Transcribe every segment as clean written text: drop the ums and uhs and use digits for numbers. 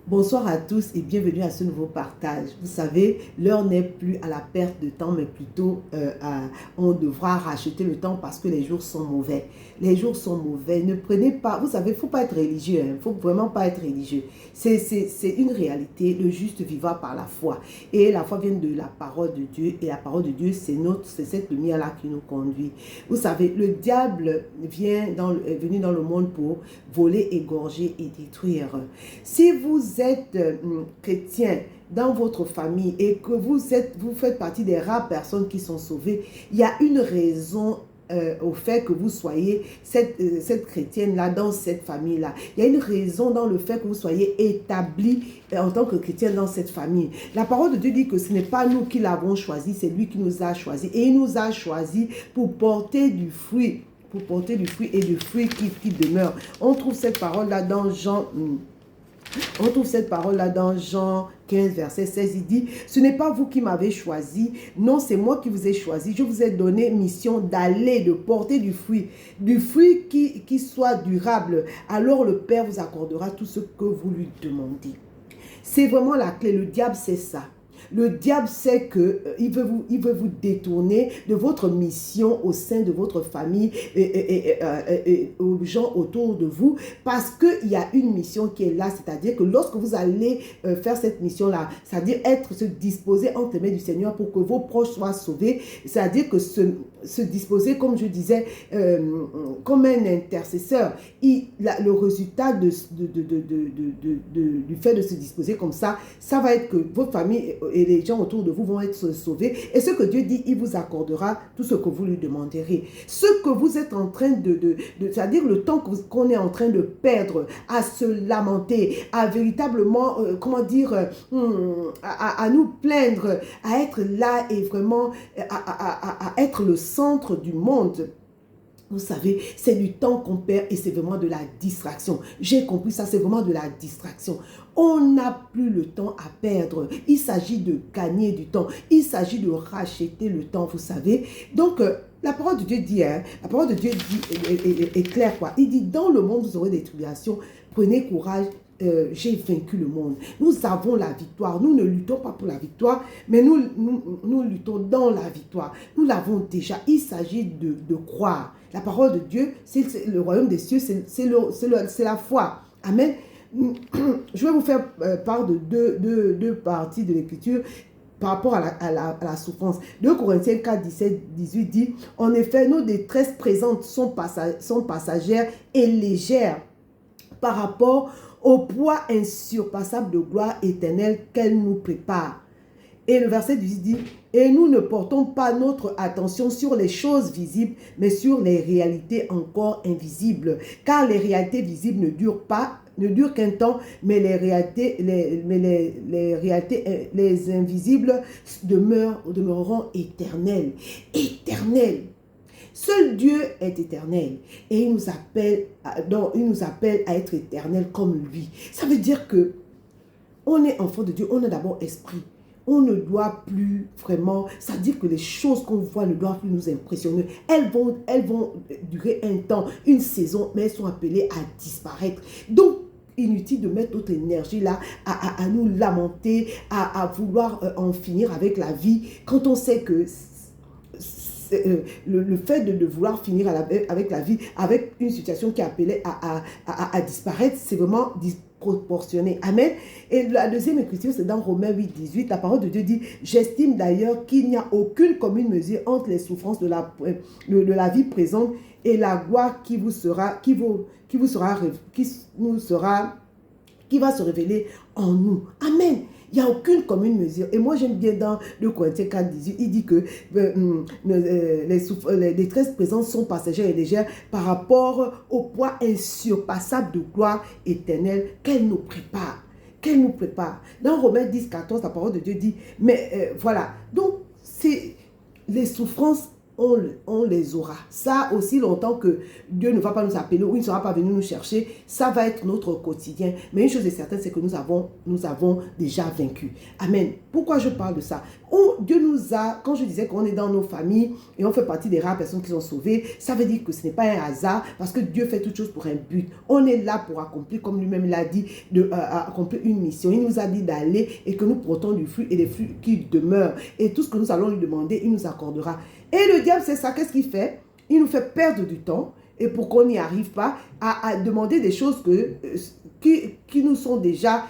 Bonsoir à tous et bienvenue à ce nouveau partage. Vous savez, l'heure n'est plus à la perte de temps, mais plutôt on devra racheter le temps parce que les jours sont mauvais. Les jours sont mauvais. Ne prenez pas, vous savez, il ne faut pas être religieux. Il ne faut vraiment pas être religieux. C'est une réalité. Le juste vivra par la foi. Et la foi vient de la parole de Dieu. Et la parole de Dieu, c'est cette lumière-là qui nous conduit. Vous savez, le diable est venu dans le monde pour voler, égorger et détruire. Si vous êtes chrétien dans votre famille et que vous faites partie des rares personnes qui sont sauvées, il y a une raison au fait que vous soyez cette chrétienne-là dans cette famille-là. Il y a une raison dans le fait que vous soyez établi en tant que chrétien dans cette famille. La parole de Dieu dit que ce n'est pas nous qui l'avons choisi, c'est lui qui nous a choisi. Et il nous a choisi pour porter du fruit, et du fruit qui demeure. On trouve cette parole-là dans Jean 15, verset 16, il dit, ce n'est pas vous qui m'avez choisi, non, c'est moi qui vous ai choisi. Je vous ai donné mission d'aller, de porter du fruit qui soit durable. Alors le Père vous accordera tout ce que vous lui demandez. C'est vraiment la clé. Le diable, c'est ça. Le diable sait que il veut vous détourner de votre mission au sein de votre famille et aux gens autour de vous parce qu'il y a une mission qui est là, c'est-à-dire que lorsque vous allez faire cette mission-là, c'est-à-dire se disposer entre les mains du Seigneur pour que vos proches soient sauvés, c'est-à-dire que se disposer, comme je disais, comme un intercesseur, le résultat du fait de se disposer comme ça va être que votre famille et les gens autour de vous vont être sauvés. Et ce que Dieu dit, il vous accordera tout ce que vous lui demanderez. Ce que vous êtes en train c'est-à-dire le temps qu'on est en train de perdre à se lamenter, à véritablement, à nous plaindre, à être là et vraiment à être le centre du monde. Vous savez, c'est du temps qu'on perd et c'est vraiment de la distraction. J'ai compris ça, c'est vraiment de la distraction. On n'a plus le temps à perdre. Il s'agit de gagner du temps. Il s'agit de racheter le temps, vous savez. Donc, la parole de Dieu dit, la parole de Dieu dit, est claire, quoi. Il dit, dans le monde, vous aurez des tribulations. Prenez courage. J'ai vaincu le monde. Nous avons la victoire. Nous ne luttons pas pour la victoire, mais nous luttons dans la victoire. Nous l'avons déjà. Il s'agit de croire. La parole de Dieu, c'est le royaume des cieux, c'est la foi. Amen. Je vais vous faire part de deux parties de l'écriture par rapport à la souffrance. 2 Corinthiens 4, 17, 18 dit, en effet, nos détresses présentes sont passagères et légères par rapport au poids insurpassable de gloire éternelle qu'elle nous prépare. Et le verset 18 dit, et nous ne portons pas notre attention sur les choses visibles, mais sur les réalités encore invisibles. Car les réalités visibles ne durent qu'un temps, mais les invisibles demeureront éternelles. Éternelles. Seul Dieu est éternel et il nous appelle à être éternel comme lui. Ça veut dire que on est enfant de Dieu, on est d'abord esprit. On ne doit plus vraiment, c'est-à-dire que les choses qu'on voit ne doivent plus nous impressionner. Elles vont durer un temps, une saison, mais elles sont appelées à disparaître. Donc, inutile de mettre notre énergie là à nous lamenter, à vouloir en finir avec la vie, quand on sait que le fait de vouloir finir avec la vie, avec une situation qui est appelée à disparaître, c'est vraiment disproportionné. Amen. Et la deuxième écriture, c'est dans Romains 8, 18. La parole de Dieu dit, j'estime d'ailleurs qu'il n'y a aucune commune mesure entre les souffrances de la vie présente et la gloire qui va se révéler en nous. Amen. Il n'y a aucune commune mesure. Et moi, j'aime bien dans 2 Corinthiens 4, 18, il dit que les détresses présentes sont passagères et légères par rapport au poids insurpassable de gloire éternelle qu'elle nous prépare. Dans Romains 10, 14, la parole de Dieu dit, mais voilà. Donc, c'est les souffrances, on les aura. Ça, aussi longtemps que Dieu ne va pas nous appeler ou il ne sera pas venu nous chercher, ça va être notre quotidien. Mais une chose est certaine, c'est que nous avons déjà vaincu. Amen. Pourquoi je parle de ça? Dieu nous a, quand je disais qu'on est dans nos familles et on fait partie des rares personnes qui sont sauvées, ça veut dire que ce n'est pas un hasard parce que Dieu fait toutes choses pour un but. On est là pour accomplir, comme lui-même l'a dit, accomplir une mission. Il nous a dit d'aller et que nous portons du fruit et des fruits qui demeurent. Et tout ce que nous allons lui demander, il nous accordera. Et le diable, c'est ça, qu'est-ce qu'il fait? Il nous fait perdre du temps et pour qu'on n'y arrive pas à demander des choses qui nous sont déjà...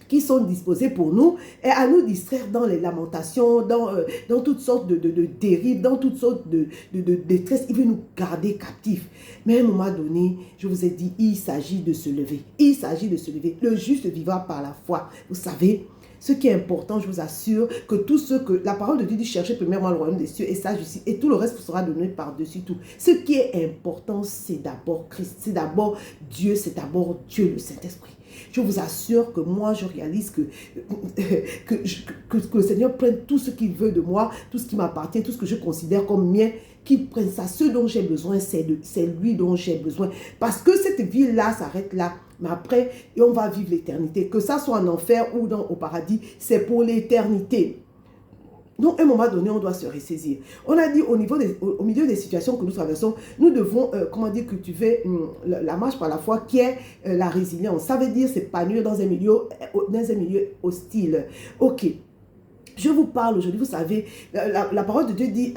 qui sont disposés pour nous et à nous distraire dans les lamentations, dans toutes sortes de dérives, dans toutes sortes de détresse. Il veut nous garder captifs. Mais à un moment donné, je vous ai dit, il s'agit de se lever. Il s'agit de se lever. Le juste vivra par la foi. Vous savez, ce qui est important, je vous assure, que tout ce que la parole de Dieu dit, cherchez premièrement le royaume des cieux et sa justice, et tout le reste sera donné par-dessus tout. Ce qui est important, c'est d'abord Christ, c'est d'abord Dieu, le Saint-Esprit. Je vous assure que moi, je réalise que le Seigneur prenne tout ce qu'il veut de moi, tout ce qui m'appartient, tout ce que je considère comme mien, qu'il prenne ça. Ce dont j'ai besoin, c'est lui dont j'ai besoin. Parce que cette vie-là s'arrête là. Mais après, on va vivre l'éternité. Que ça soit en enfer ou au paradis, c'est pour l'éternité. Donc, à un moment donné, on doit se ressaisir. On a dit au milieu des situations que nous traversons, nous devons, cultiver la marche par la foi qui est la résilience. Ça veut dire s'épanouir dans un milieu hostile. Ok. Je vous parle aujourd'hui, vous savez, la parole de Dieu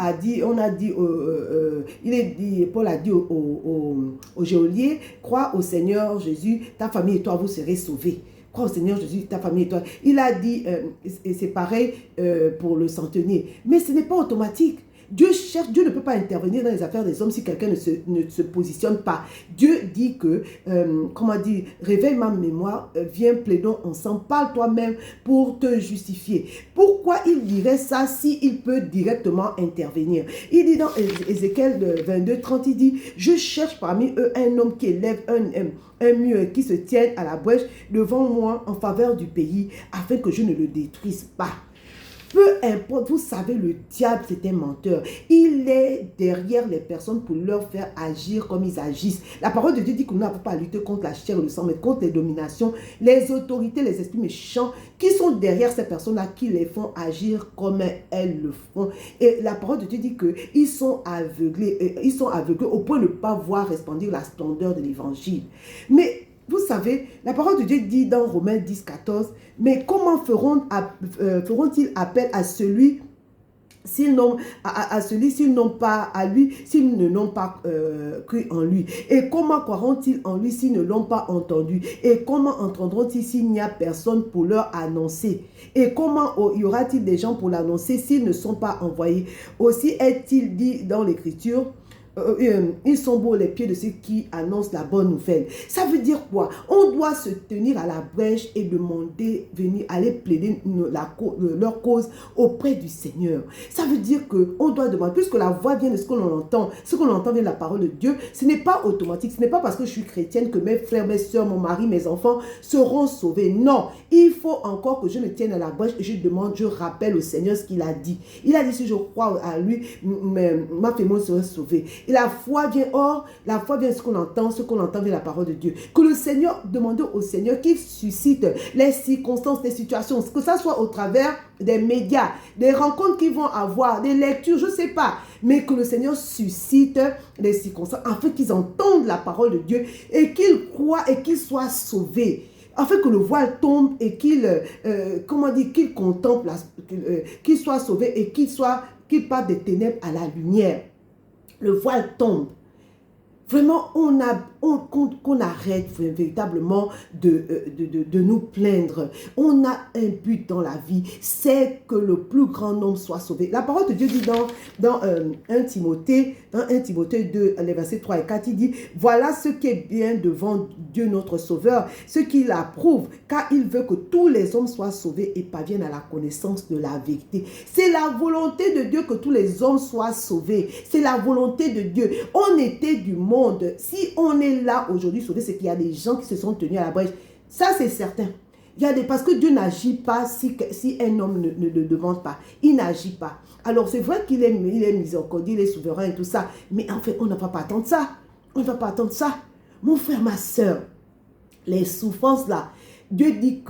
Paul a dit au geôlier, crois au Seigneur Jésus, ta famille et toi, vous serez sauvés. Crois au Seigneur Jésus, ta famille et toi. Il a dit, et c'est pareil pour le centenier, mais ce n'est pas automatique. Dieu ne peut pas intervenir dans les affaires des hommes si quelqu'un ne se positionne pas. Dieu dit que, réveille ma mémoire, viens, plaidons ensemble, parle toi-même pour te justifier. Pourquoi il dirait ça s'il peut directement intervenir? Il dit dans Ézéchiel 22, 30, il dit, je cherche parmi eux un homme qui élève un mur qui se tienne à la brèche devant moi en faveur du pays, afin que je ne le détruise pas. Peu importe, vous savez, le diable, c'est un menteur. Il est derrière les personnes pour leur faire agir comme ils agissent. La parole de Dieu dit que nous n'avons pas à lutter contre la chair et le sang, mais contre les dominations, les autorités, les esprits méchants qui sont derrière ces personnes-là, qui les font agir comme elles le font. Et la parole de Dieu dit qu'ils sont aveuglés. Ils sont aveuglés au point de ne pas voir resplendir la splendeur de l'évangile. Mais vous savez, la parole de Dieu dit dans Romains 10, 14, mais comment feront-ils appel à celui s'ils n'ont pas à lui, s'ils ne l'ont pas cru en lui? Et comment croiront-ils en lui s'ils ne l'ont pas entendu? Et comment entendront-ils s'il n'y a personne pour leur annoncer? Et comment y aura-t-il des gens pour l'annoncer s'ils ne sont pas envoyés? Aussi est-il dit dans l'Écriture, ils sont beaux les pieds de ceux qui annoncent la bonne nouvelle. Ça veut dire quoi? On doit se tenir à la brèche et demander, aller plaider leur cause auprès du Seigneur. Ça veut dire qu'on doit demander, puisque la voix vient de ce qu'on entend vient de la parole de Dieu, ce n'est pas automatique, ce n'est pas parce que je suis chrétienne que mes frères, mes soeurs, mon mari, mes enfants seront sauvés. Non, il faut encore que je me tienne à la brèche et je rappelle au Seigneur ce qu'il a dit. Il a dit, si je crois à lui, ma famille sera sauvée. Et la foi vient de ce qu'on entend vient de la parole de Dieu. Que le Seigneur, demande au Seigneur qu'il suscite les circonstances, les situations, que ça soit au travers des médias, des rencontres qu'ils vont avoir, des lectures, je ne sais pas, mais que le Seigneur suscite les circonstances afin qu'ils entendent la parole de Dieu et qu'ils croient et qu'ils soient sauvés. Afin que le voile tombe et qu'il contemple, qu'il soit sauvé et qu'il parte des ténèbres à la lumière. Le voile tombe. Vraiment, qu'on arrête véritablement de nous plaindre. On a un but dans la vie, c'est que le plus grand nombre soit sauvé. La parole de Dieu dit dans 1 Timothée 2, les versets 3 et 4, il dit, voilà ce qui est bien devant Dieu notre Sauveur, ce qu'il approuve, car il veut que tous les hommes soient sauvés et parviennent à la connaissance de la vérité. C'est la volonté de Dieu que tous les hommes soient sauvés. C'est la volonté de Dieu. On était du monde. Si on est là aujourd'hui sauvé, c'est qu'il y a des gens qui se sont tenus à la brèche. Ça, c'est certain. Parce que Dieu n'agit pas si un homme ne demande pas. Il n'agit pas. Alors, c'est vrai qu'il est miséricordieux, il est souverain et tout ça. Mais en fait, on ne va pas attendre ça. On ne va pas attendre ça. Mon frère, ma soeur, les souffrances là, Dieu dit,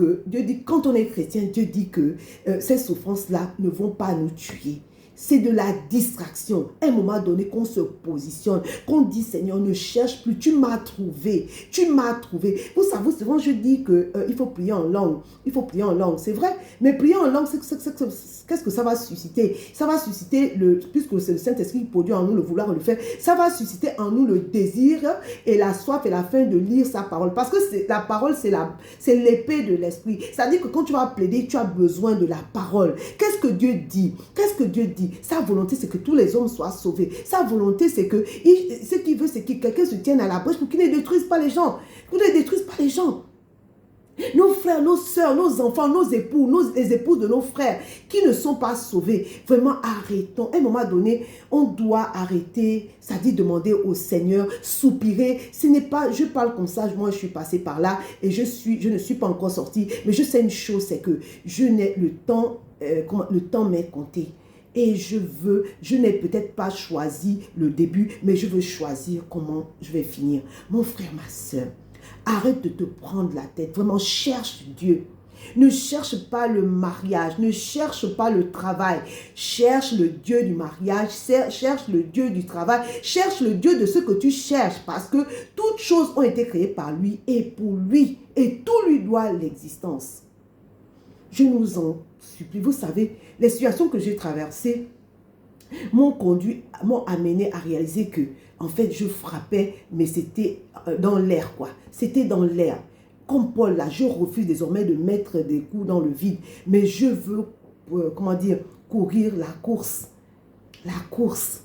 quand on est chrétien, Dieu dit que ces souffrances-là ne vont pas nous tuer. C'est de la distraction. À un moment donné, qu'on se positionne, qu'on dit, Seigneur, ne cherche plus, tu m'as trouvé, tu m'as trouvé. Vous savez, souvent je dis qu'il faut prier en langue. Il faut prier en langue, c'est vrai. Mais prier en langue, qu'est-ce que ça va susciter? Ça va susciter, puisque c'est le Saint-Esprit qui produit en nous le vouloir le faire, ça va susciter en nous le désir et la soif et la faim de lire sa parole. Parce que la parole, c'est l'épée de l'esprit. C'est-à-dire que quand tu vas plaider, tu as besoin de la parole. Qu'est-ce que Dieu dit? Qu'est-ce que Dieu dit? Sa volonté, c'est que tous les hommes soient sauvés. Sa volonté, c'est que ce qu'il veut, c'est que quelqu'un se tienne à la brèche pour qu'il ne détruise pas les gens. Qu'il ne détruise pas les gens. Nos frères, nos soeurs, nos enfants, nos époux, les épouses de nos frères qui ne sont pas sauvés, vraiment arrêtons. À un moment donné, on doit arrêter, ça dit demander au Seigneur, soupirer. Ce n'est pas, je parle comme ça, moi je suis passée par là et je ne suis pas encore sortie. Mais je sais une chose, c'est que je n'ai le temps m'est compté. Et je n'ai peut-être pas choisi le début, mais je veux choisir comment je vais finir. Mon frère, ma soeur, arrête de te prendre la tête. Vraiment, cherche Dieu. Ne cherche pas le mariage, ne cherche pas le travail. Cherche le Dieu du mariage, cherche le Dieu du travail, cherche le Dieu de ce que tu cherches. Parce que toutes choses ont été créées par lui et pour lui. Et tout lui doit l'existence. Je nous en supplie. Vous savez, les situations que j'ai traversées m'ont amené à réaliser que, en fait, je frappais, mais c'était dans l'air, quoi. C'était dans l'air. Comme Paul, là, je refuse désormais de mettre des coups dans le vide, mais je veux, courir la course. La course.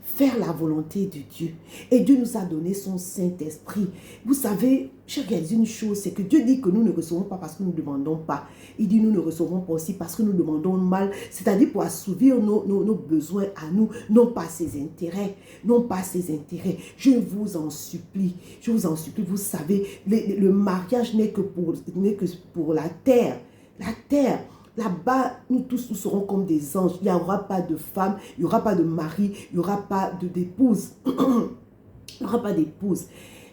Faire la volonté de Dieu. Et Dieu nous a donné son Saint-Esprit. Vous savez, j'ai réalisé une chose, c'est que Dieu dit que nous ne recevons pas parce que nous ne demandons pas. Il dit nous ne recevons pas aussi parce que nous demandons mal, c'est-à-dire pour assouvir nos besoins à nous, non pas ses intérêts, non pas ses intérêts. Je vous en supplie, vous savez, le mariage n'est que pour la terre. La terre. Là-bas, nous tous, nous serons comme des anges. Il n'y aura pas de femme, il n'y aura pas de mari, il n'y aura pas d'épouse. Il n'y aura pas d'épouse.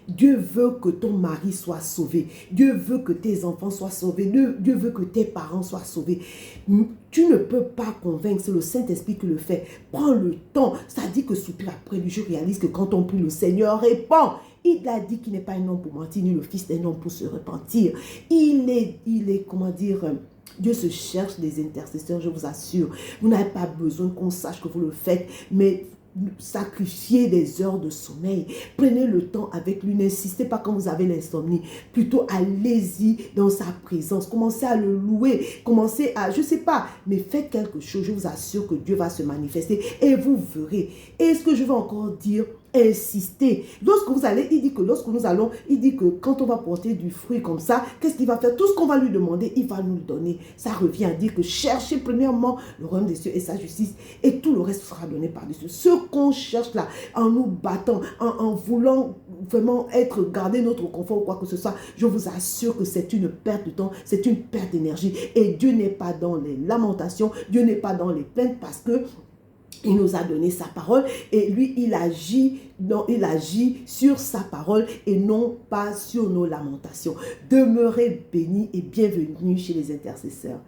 Dieu veut que ton mari soit sauvé. Dieu veut que tes enfants soient sauvés. Dieu veut que tes parents soient sauvés. Tu ne peux pas convaincre, c'est le Saint-Esprit qui le fait. Prends le temps. Ça dit que soupir après lui, je réalise que quand on prie, le Seigneur répond. Il a dit qu'il n'est pas un homme pour mentir, ni le fils d'un homme pour se repentir. Il est, comment dire... Dieu se cherche des intercesseurs, je vous assure. Vous n'avez pas besoin qu'on sache que vous le faites, mais sacrifiez des heures de sommeil. Prenez le temps avec lui. N'insistez pas quand vous avez l'insomnie. Plutôt, allez-y dans sa présence. Commencez à le louer. Commencez à, je ne sais pas, mais faites quelque chose. Je vous assure que Dieu va se manifester et vous verrez. Et ce que je veux encore dire, insistez. Lorsque vous allez, il dit que lorsque nous allons, il dit que quand on va porter du fruit comme ça, qu'est-ce qu'il va faire? Tout ce qu'on va lui demander, il va nous le donner. Ça revient à dire que cherchez premièrement le royaume des cieux et sa justice et tout le reste sera donné par-dessus. Ce qu'on cherche là, en nous battant, en voulant vraiment garder notre confort ou quoi que ce soit, je vous assure que c'est une perte de temps, c'est une perte d'énergie et Dieu n'est pas dans les lamentations, Dieu n'est pas dans les plaintes parce que il nous a donné sa parole et lui, il agit sur sa parole et non pas sur nos lamentations. Demeurez bénis et bienvenue chez les intercesseurs.